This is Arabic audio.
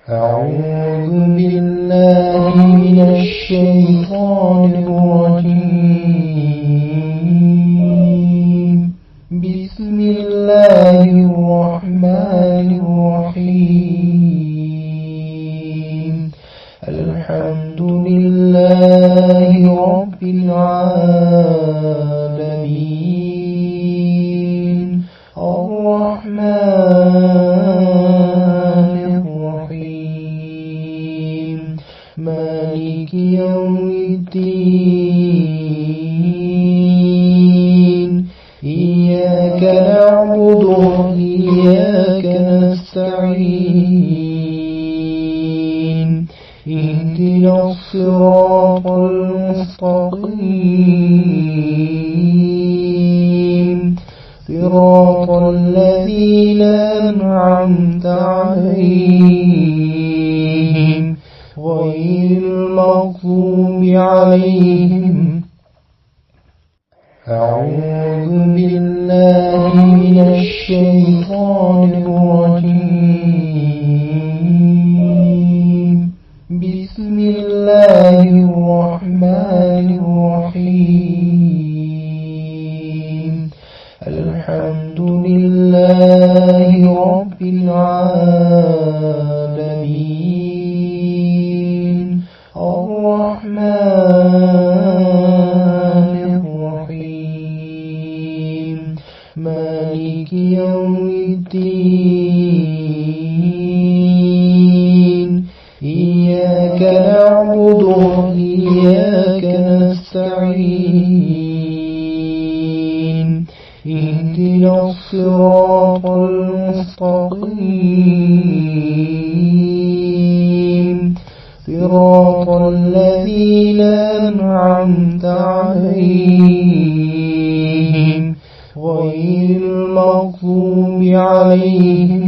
أعوذ بالله من الشيطان الرجيم. بسم الله الرحمن الرحيم. الحمد لله رب العالمين. الرحمن الرحيم. مالك يوم الدين. إياك نعبد وإياك نستعين. اهدنا الصراط المستقيم. صراط الذين أنعمت عليهم غير المغضوب عليهم. أعوذ بالله من الشيطان الرجيم. بسم الله الرحمن الرحيم. الحمد لله رب العالمين. الرحمن الرحيم. مالك يوم الدين. إياك نعبد وإياك نستعين. اهدنا الصراط المستقيم. صراط الذين أنعمت عليهم غير المغضوب عليهم